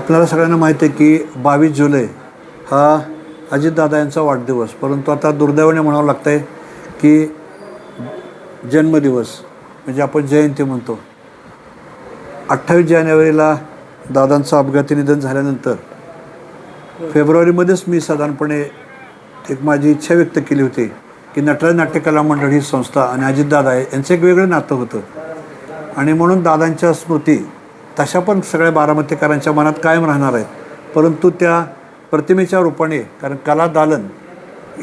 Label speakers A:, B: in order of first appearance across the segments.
A: आपल्याला सगळ्यांना माहिती आहे की 22 जुलै हा अजितदादा यांचा वाढदिवस, परंतु आता दुर्दैवाने म्हणावं लागतं आहे की जन्मदिवस म्हणजे आपण जयंती म्हणतो. 28 जानेवारीला दादांचं अपघाती निधन झाल्यानंतर फेब्रुवारीमध्येच मी साधारणपणे एक माझी इच्छा व्यक्त केली होती की नटराज नाट्यकला मंडळ ही संस्था आणि अजितदादा यांचं एक वेगळं नातं होतं आणि म्हणून दादांच्या स्मृती तशा पण सगळ्या बारामतीकरांच्या मनात कायम राहणार आहेत. परंतु त्या प्रतिमेच्या रूपाने, कारण कला दालन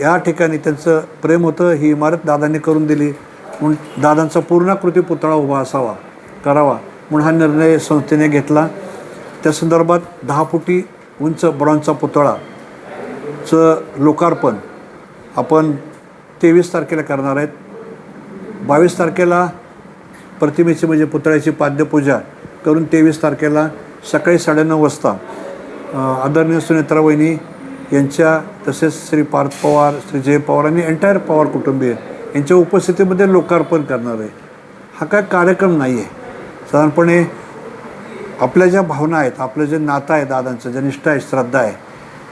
A: या ठिकाणी त्यांचं प्रेम होतं, ही इमारत दादांनी करून दिली म्हणून दादांचा पूर्णाकृती पुतळा उभा करावा म्हणून हा निर्णय संस्थेने घेतला. त्या संदर्भात 10 फुटी उंच ब्रॉन्झचा पुतळाचं लोकार्पण आपण 23 तारखेला करणार आहेत. 22 तारखेला प्रतिमेची म्हणजे पुतळ्याची पाद्यपूजा करून 23 तारखेला सकाळी 9:30 वाजता आदरणीय सुनेत्रा वहिनी यांच्या तसेच श्री पार्थ पवार, श्री जय पवार आणि एंटायर पवार कुटुंबीय यांच्या उपस्थितीमध्ये लोकार्पण करणार आहे. हा काय कार्यक्रम नाही आहे. साधारणपणे आपल्या ज्या भावना आहेत, आपलं जे नातं आहे दादांचं, जे निष्ठा आहे, श्रद्धा आहे,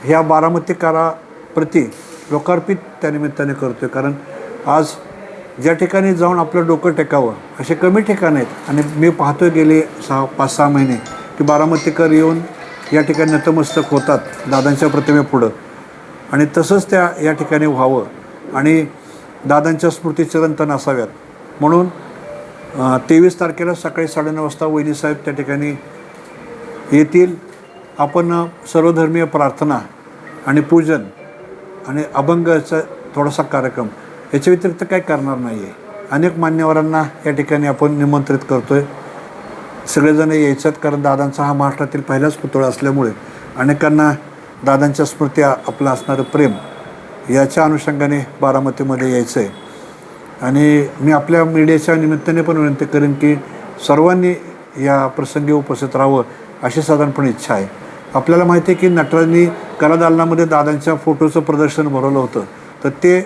A: ह्या बारामतीकाराप्रती लोकार्पित त्यानिमित्ताने करतो आहे. कारण आज ज्या ठिकाणी जाऊन आपलं डोकं टेकावं असे कमी ठिकाणं आहेत आणि मी पाहतो आहे गेले 5-6 महिने की बारामतीकर येऊन या ठिकाणी नतमस्तक होतात दादांच्या प्रतिमेपुढं आणि तसंच त्या या ठिकाणी व्हावं आणि दादांच्या स्मृती चिरंतन असाव्यात म्हणून 23 तारखेला सकाळी 9:30 वाजता वहिनीसाहेब त्या ठिकाणी येतील. आपण सर्वधर्मीय प्रार्थना आणि पूजन आणि अभंगाचा थोडासा कार्यक्रम याच्या व्यतिरिक्त काय करणार नाही आहे. अनेक मान्यवरांना या ठिकाणी आपण निमंत्रित करतो आहे. सगळेजण यायच्यात, कारण दादांचा हा महाराष्ट्रातील पहिलाच पुतळा असल्यामुळे अनेकांना दादांच्या स्मृती आपलं असणारं प्रेम याच्या अनुषंगाने बारामतीमध्ये यायचं आहे. आणि मी आपल्या मीडियाच्या निमित्ताने पण विनंती करेन की सर्वांनी या प्रसंगी उपस्थित राहावं अशी साधारणपणे इच्छा आहे. आपल्याला माहिती आहे की नटराजनी कलादालनामध्ये दादांच्या फोटोचं प्रदर्शन भरवलं होतं, तर ते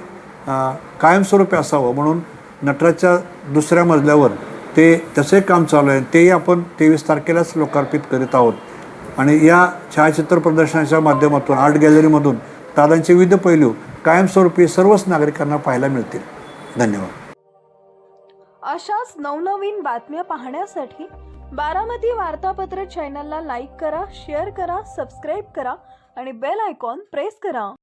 A: कायमस्वरूपी असावं म्हणून नटराजच्या दुसऱ्या मजल्यावर त्याचं एक काम चालू आहे. तेही आपण 23 तारखेलाच लोकार्पित करीत आहोत आणि या छायाचित्र प्रदर्शनाच्या माध्यमातून आर्ट गॅलरीमधून दादांचे विविध पैलू कायमस्वरूपी सर्वच नागरिकांना पाहायला मिळतील. धन्यवाद.
B: अशाच नवनवीन बातम्या पाहण्यासाठी बारामती वार्तापत्र चॅनलला लाईक करा, शेअर करा, सबस्क्राईब करा आणि बेल आयकॉन प्रेस करा.